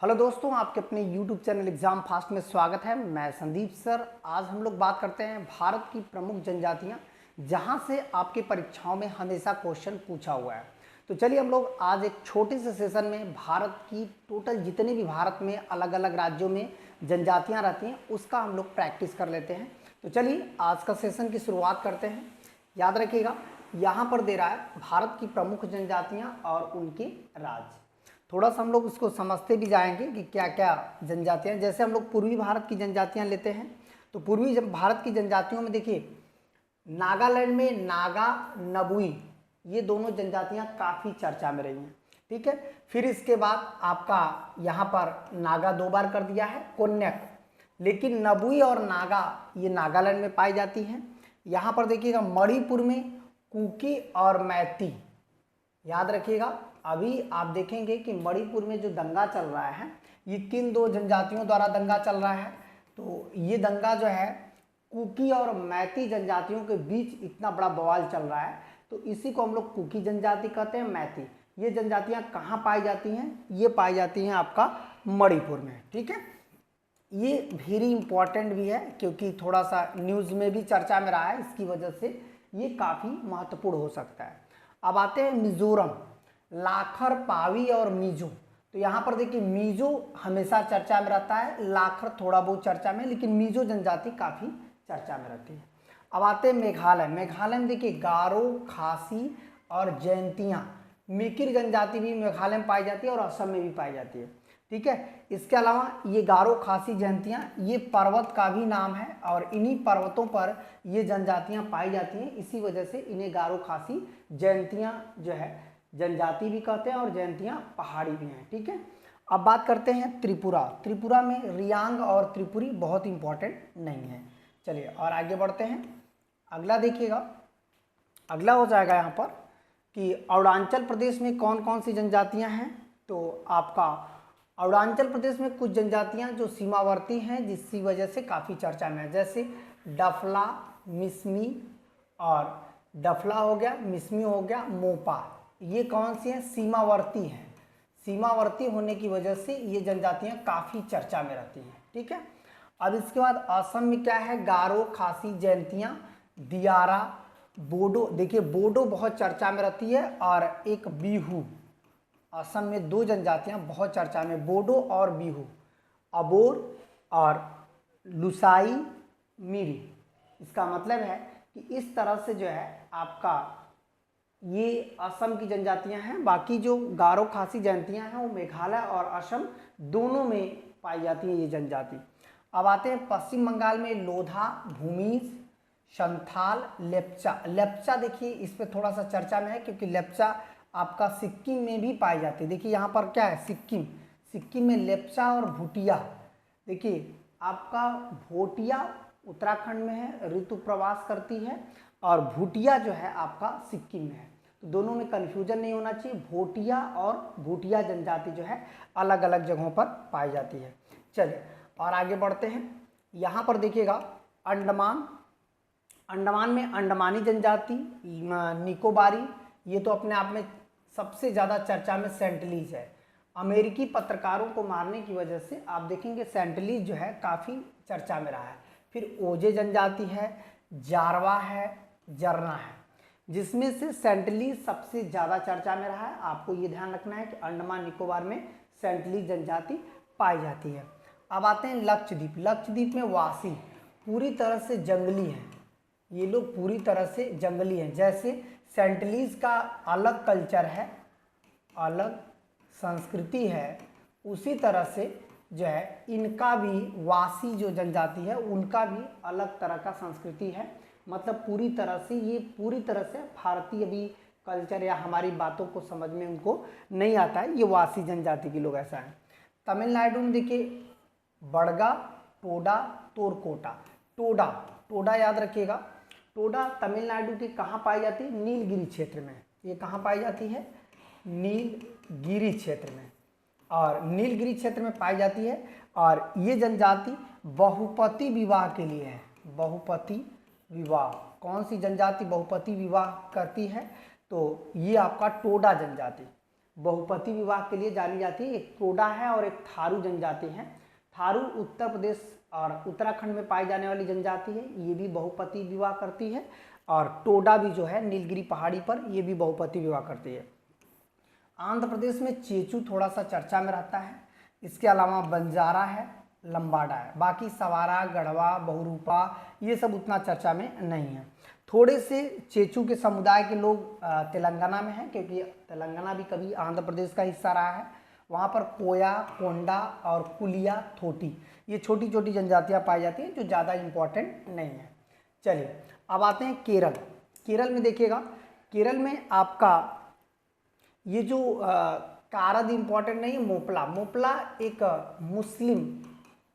Hello दोस्तों, आपके अपने YouTube चैनल एग्जाम फास्ट में स्वागत है। मैं संदीप सर। आज हम लोग बात करते हैं भारत की प्रमुख जनजातियां, जहां से आपकी परीक्षाओं में हमेशा क्वेश्चन पूछा हुआ है। तो चलिए हम लोग आज एक छोटे से सेशन में भारत की टोटल जितने भी भारत में अलग अलग राज्यों में जनजातियाँ रहती हैं उसका हम लोग प्रैक्टिस कर लेते हैं। तो चलिए आज का सेशन की शुरुआत करते हैं। याद रखिएगा, यहाँ पर दे रहा है भारत की प्रमुख जनजातियाँ और उनके राज्य। थोड़ा सा हम लोग इसको समझते भी जाएंगे कि क्या क्या जनजातियाँ। जैसे हम लोग पूर्वी भारत की जनजातियाँ लेते हैं, तो पूर्वी भारत की जनजातियों में देखिए, नागालैंड में नागा, नबुई, ये दोनों जनजातियाँ काफ़ी चर्चा में रही हैं। ठीक है, फिर इसके बाद आपका यहाँ पर नागा 2 बार कर दिया है, कोन्याक। लेकिन नबुई और नागा ये नागालैंड में पाई जाती हैं। यहाँ पर देखिएगा मणिपुर में कुकी और मैती। याद रखिएगा, अभी आप देखेंगे कि मणिपुर में जो दंगा चल रहा है, ये किन 2 जनजातियों द्वारा दंगा चल रहा है। तो ये दंगा जो है कुकी और मैती जनजातियों के बीच इतना बड़ा बवाल चल रहा है, तो इसी को हम लोग कुकी जनजाति कहते हैं। मैती ये जनजातियां कहाँ पाई जाती हैं? ये पाई जाती हैं आपका मणिपुर में। ठीक है, ये वेरी इंपॉर्टेंट भी है क्योंकि थोड़ा सा न्यूज़ में भी चर्चा में रहा है, इसकी वजह से ये काफ़ी महत्वपूर्ण हो सकता है। अब आते हैं मिजोरम, लाखर, पावी और मीजो। तो यहाँ पर देखिए मीजो हमेशा चर्चा में रहता है, लाखर थोड़ा बहुत चर्चा में, लेकिन मीजो जनजाति काफ़ी चर्चा में रहती है। अब आते हैं मेघालय। मेघालय में देखिए गारो, खासी और जयंतियाँ, मिकिर जनजाति भी मेघालय में पाई जाती है और असम में भी पाई जाती है। ठीक है, इसके अलावा ये गारो, खासी, जयंतियाँ ये पर्वत का भी नाम है और इन्हीं पर्वतों पर ये जनजातियाँ पाई जाती हैं। इसी वजह से इन्हें गारो, खासी, जयंतियाँ जो है जनजाति भी कहते हैं और जयंतियाँ पहाड़ी भी हैं। ठीक है, अब बात करते हैं त्रिपुरा। त्रिपुरा में रियांग और त्रिपुरी बहुत इंपॉर्टेंट नहीं है। चलिए और आगे बढ़ते हैं। अगला देखिएगा, अगला हो जाएगा यहाँ पर कि अरुणाचल प्रदेश में कौन कौन सी जनजातियाँ हैं। तो आपका अरुणाचल प्रदेश में कुछ जनजातियाँ जो सीमावर्ती हैं, जिसकी वजह से काफ़ी चर्चा में है, जैसे डफला, मिसमी और डफला हो गया, मिसमी हो गया, मोपा। ये कौन सी हैं? सीमावर्ती हैं। सीमावर्ती होने की वजह से ये जनजातियाँ काफ़ी चर्चा में रहती हैं। ठीक है, अब इसके बाद असम में क्या है? गारो, खासी, जयंतियाँ, दियारा, बोडो। देखिए बोडो बहुत चर्चा में रहती है और एक बिहू। असम में 2 जनजातियाँ बहुत चर्चा में, बोडो और बिहू, अबोर और लुसाई मिरी। इसका मतलब है कि इस तरह से जो है आपका ये असम की जनजातियां हैं। बाकी जो गारो, खासी, जयंतियां हैं वो मेघालय और असम दोनों में पाई जाती हैं ये जनजाति। अब आते हैं पश्चिम बंगाल में लोधा, भूमिज, संथाल, लेप्चा। लेप्चा देखिए इस पर थोड़ा सा चर्चा में है क्योंकि लेप्चा आपका सिक्किम में भी पाई जाती है। देखिए यहाँ पर क्या है, सिक्किम, सिक्किम में लेप्चा और भूटिया। देखिए आपका भोटिया उत्तराखंड में है, ऋतु प्रवास करती है, और भूटिया जो है आपका सिक्किम में है। तो दोनों में कन्फ्यूजन नहीं होना चाहिए। भोटिया और भूटिया जनजाति जो है अलग अलग जगहों पर पाई जाती है। चलिए और आगे बढ़ते हैं। यहाँ पर देखिएगा अंडमान, अंडमान में अंडमानी जनजाति, निकोबारी, ये तो अपने आप में सबसे ज़्यादा चर्चा में सेंटलीज है। अमेरिकी पत्रकारों को मारने की वजह से आप देखेंगे सेंटलीज जो है काफ़ी चर्चा में रहा है। फिर ओजे जनजाति है, जारवा है, जरना है, जिसमें से सेंटलीज सबसे ज़्यादा चर्चा में रहा है। आपको ये ध्यान रखना है कि अंडमान निकोबार में सेंटलीज जनजाति पाई जाती है। अब आते हैं लक्षद्वीप। लक्षद्वीप में वासी पूरी तरह से जंगली हैं, ये लोग पूरी तरह से जंगली हैं। जैसे सेंटलीज का अलग कल्चर है, अलग संस्कृति है, उसी तरह से जो है इनका भी, वासी जो जनजाति है उनका भी अलग तरह का संस्कृति है। मतलब पूरी तरह से ये पूरी तरह से भारतीय भी कल्चर या हमारी बातों को समझ में उनको नहीं आता है। ये वासी जनजाति के लोग ऐसा है। तमिलनाडु में देखिए बड़गा, टोडा, तोरकोटा। टोडा, टोडा याद रखिएगा, टोडा तमिलनाडु के कहाँ पाई जाती है? नीलगिरी क्षेत्र में। ये कहाँ पाई जाती है? नीलगिरी क्षेत्र में, और नीलगिरी क्षेत्र में पाई जाती है। और ये जनजाति बहुपति विवाह के लिए है। बहुपति विवाह, कौन सी जनजाति बहुपति विवाह करती है? तो ये आपका टोडा जनजाति। बहुपति विवाह के लिए जानी जाती है। एक टोडा है और एक थारू जनजाति है। थारू उत्तर प्रदेश और उत्तराखंड में पाई जाने वाली जनजाति है, ये भी बहुपति विवाह करती है। और टोडा भी जो है नीलगिरी पहाड़ी पर, ये भी बहुपति विवाह करती है। आंध्र प्रदेश में चेचू थोड़ा सा चर्चा में रहता है। इसके अलावा बंजारा है, लंबाडा है। बाकी सवारा, गढ़वा, बहुरूपा ये सब उतना चर्चा में नहीं है। थोड़े से चेचू के समुदाय के लोग तेलंगाना में हैं, क्योंकि तेलंगाना भी कभी आंध्र प्रदेश का हिस्सा रहा है। वहाँ पर कोया, कोंडा और कुलिया, थोटी ये छोटी छोटी जनजातियाँ पाई जाती हैं जो ज़्यादा इम्पोर्टेंट नहीं है। चलिए अब आते हैं केरल। केरल में देखिएगा, केरल में आपका ये जो कारद इम्पॉर्टेंट नहीं है, मोपला। मोपला एक मुस्लिम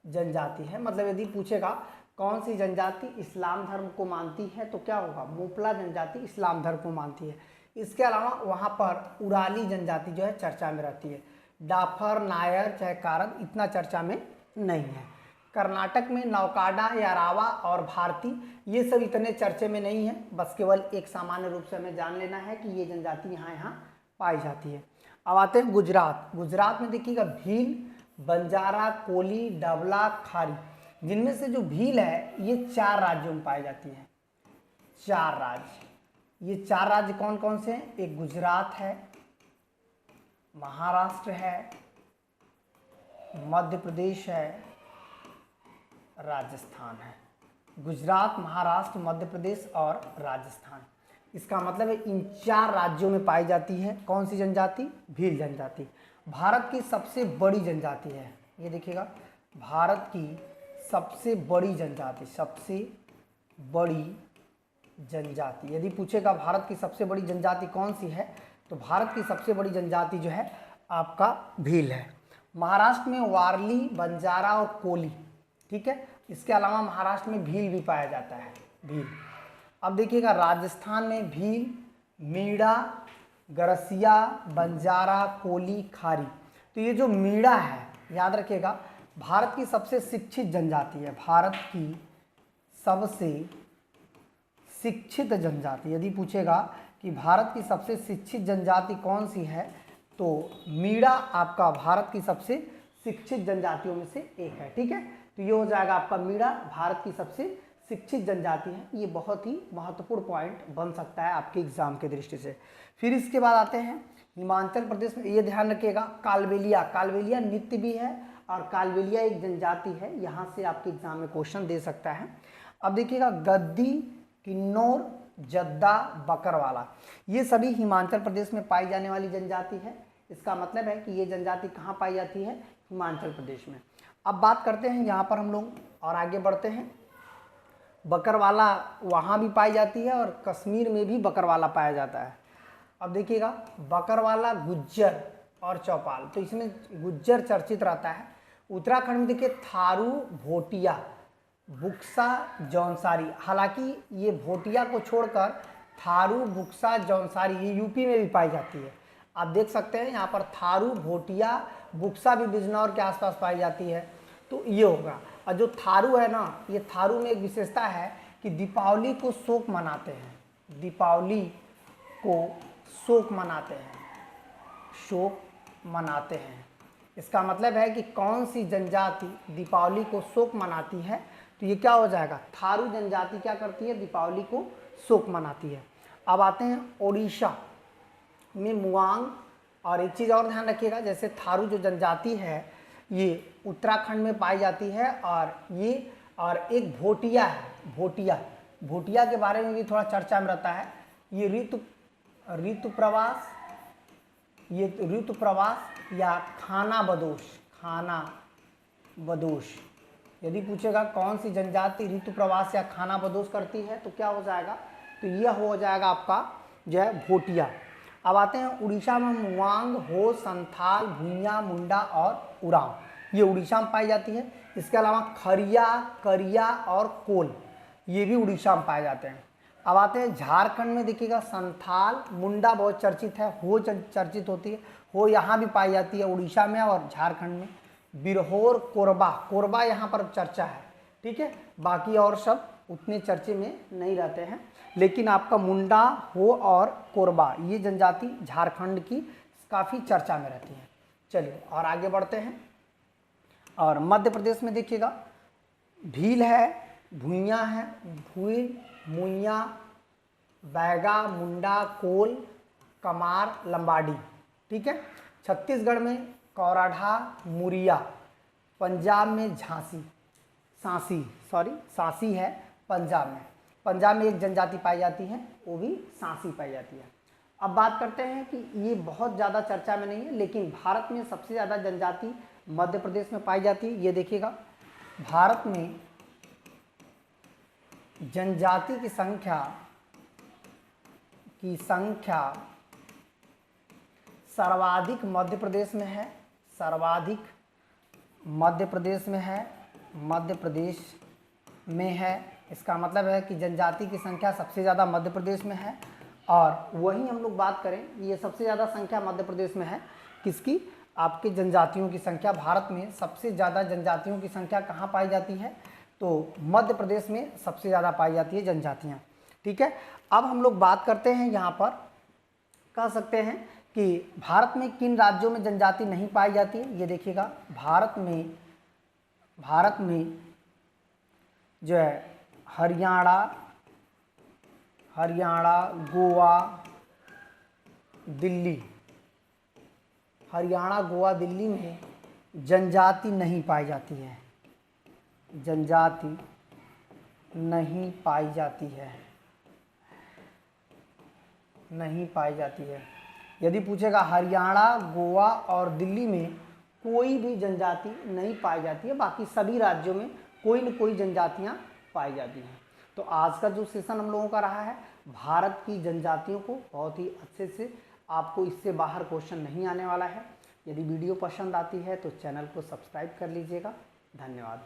जनजाति है। मतलब यदि पूछेगा कौन सी जनजाति इस्लाम धर्म को मानती है तो क्या होगा, मोपला जनजाति इस्लाम धर्म को मानती है। इसके अलावा वहाँ पर उराली जनजाति जो है चर्चा में रहती है। डाफर, नायर चाहे कारद इतना चर्चा में नहीं है। कर्नाटक में नौकाडा, यारावा और भारती ये सब इतने चर्चे में नहीं है। बस केवल एक सामान्य रूप से हमें जान लेना है कि ये जनजाति यहाँ पाई जाती है। अब आते हैं गुजरात। गुजरात में देखिएगा भील, बंजारा, कोली, डबला, खारी, जिनमें से जो भील है ये 4 राज्यों में पाई जाती है। 4 राज्य, ये 4 राज्य कौन कौन से हैं? एक गुजरात है, महाराष्ट्र है, मध्य प्रदेश है, राजस्थान है। गुजरात, महाराष्ट्र, मध्य प्रदेश और राजस्थान। इसका मतलब है इन 4 राज्यों में पाई जाती है कौन सी जनजाति? भील जनजाति। भारत की सबसे बड़ी जनजाति है, ये देखिएगा, भारत की सबसे बड़ी जनजाति, सबसे बड़ी जनजाति। यदि पूछेगा भारत की सबसे बड़ी जनजाति कौन सी है, तो भारत की सबसे बड़ी जनजाति जो है आपका भील है। महाराष्ट्र में वारली, बंजारा और कोली, ठीक है। इसके अलावा महाराष्ट्र में भील भी पाया जाता है, भील। अब देखिएगा राजस्थान में भील, मीणा, गरसिया, बंजारा, कोली, खारी। तो ये जो मीणा है, याद रखिएगा, भारत की सबसे शिक्षित जनजाति है। भारत की सबसे शिक्षित जनजाति, यदि पूछेगा कि भारत की सबसे शिक्षित जनजाति कौन सी है, तो मीणा आपका भारत की सबसे शिक्षित जनजातियों में से एक है, ठीक है। तो ये हो जाएगा आपका मीणा भारत की सबसे शिक्षित जनजाति है। ये बहुत ही महत्वपूर्ण पॉइंट बन सकता है आपके एग्जाम के दृष्टि से। फिर इसके बाद आते हैं हिमाचल प्रदेश में, ये ध्यान रखिएगा, कालबेलिया। कालबेलिया नृत्य भी है और कालबेलिया एक जनजाति है, यहाँ से आपके एग्जाम में क्वेश्चन दे सकता है। अब देखिएगा गद्दी, किन्नौर, जद्दा, बकरवाला, ये सभी हिमाचल प्रदेश में पाई जाने वाली जनजाति है। इसका मतलब है कि ये जनजाति कहाँ पाई जाती है? हिमाचल प्रदेश में। अब बात करते हैं यहाँ पर हम लोग और आगे बढ़ते हैं। बकरवाला वहाँ भी पाई जाती है और कश्मीर में भी बकरवाला पाया जाता है। अब देखिएगा बकरवाला, गुज्जर और चौपाल, तो इसमें गुज्जर चर्चित रहता है। उत्तराखंड में देखिए थारू, भोटिया, बुक्सा, जौनसारी। हालांकि ये भोटिया को छोड़कर थारू, बुक्सा, जौनसारी ये यूपी में भी पाई जाती है। आप देख सकते हैं यहाँ पर थारू, भोटिया, बुक्सा भी बिजनौर के आसपास पाई जाती है। तो ये होगा। और जो थारू है ना, ये थारू में एक विशेषता है कि दीपावली को शोक मनाते हैं। दीपावली को शोक मनाते हैं, शोक मनाते हैं। इसका मतलब है कि कौन सी जनजाति दीपावली को शोक मनाती है, तो ये क्या हो जाएगा? थारू जनजाति क्या करती है? दीपावली को शोक मनाती है। अब आते हैं उड़ीसा में मुआंग। और एक चीज़ और ध्यान रखिएगा, जैसे थारू जो जनजाति है ये उत्तराखंड में पाई जाती है, और एक भोटिया है, भोटिया। भोटिया के बारे में भी थोड़ा चर्चा में रहता है। ये ऋतु प्रवास या खाना बदोश। यदि पूछेगा कौन सी जनजाति ऋतु प्रवास या खाना बदोश करती है, तो क्या हो जाएगा? तो यह हो जाएगा आपका जो है भोटिया। अब आते हैं उड़ीसा में मुआंग, हो, संथाल, भूइयाँ, मुंडा और उरांव, ये उड़ीसा में पाई जाती है। इसके अलावा खरिया, करिया और कोल, ये भी उड़ीसा में पाए जाते हैं। अब आते हैं झारखंड में, देखिएगा संथाल, मुंडा बहुत चर्चित है, हो चर्चित होती है, हो यहाँ भी पाई जाती है उड़ीसा में और झारखंड में। बिरहोर, कोरबा यहाँ पर चर्चा है, ठीक है। बाकी और सब उतने चर्चे में नहीं रहते हैं, लेकिन आपका मुंडा, हो और कोरबा ये जनजाति झारखंड की काफ़ी चर्चा में रहती हैं। चलिए और आगे बढ़ते हैं। और मध्य प्रदेश में देखिएगा भील है, भुइयाँ है, भूल, मुइया, बैगा, मुंडा, कोल, कमार, लंबाडी। ठीक है। छत्तीसगढ़ में कौराढ़ा, मुरिया, पंजाब में सांसी है पंजाब में। पंजाब में एक जनजाति पाई जाती है, वो भी सांसी पाई जाती है। अब बात करते हैं कि ये बहुत ज़्यादा चर्चा में नहीं है, लेकिन भारत में सबसे ज़्यादा जनजाति मध्य प्रदेश में पाई जाती है। ये देखिएगा भारत में जनजाति की संख्या सर्वाधिक मध्य प्रदेश में है, मध्य प्रदेश में है। इसका मतलब है कि जनजाति की संख्या सबसे ज़्यादा मध्य प्रदेश में है। और वहीं हम लोग बात करें, ये सबसे ज़्यादा संख्या मध्य प्रदेश में है किसकी, आपके जनजातियों की संख्या। भारत में सबसे ज़्यादा जनजातियों की संख्या कहाँ पाई जाती है, तो मध्य प्रदेश में सबसे ज़्यादा पाई जाती है जनजातियाँ। ठीक है। अब हम लोग बात करते हैं, यहाँ पर कह सकते हैं कि भारत में किन राज्यों में जनजाति नहीं पाई जाती है। ये देखिएगा भारत में जो है हरियाणा, गोवा, दिल्ली में जनजाति नहीं पाई जाती है, नहीं पाई जाती है। यदि पूछेगा हरियाणा, गोवा और दिल्ली में कोई भी जनजाति नहीं पाई जाती है, बाकी सभी राज्यों में कोई न कोई जनजातियां पाई जाती हैं। तो आज का जो सेशन हम लोगों का रहा है, भारत की जनजातियों को बहुत ही अच्छे से, आपको इससे बाहर क्वेश्चन नहीं आने वाला है। यदि वीडियो पसंद आती है तो चैनल को सब्सक्राइब कर लीजिएगा। धन्यवाद।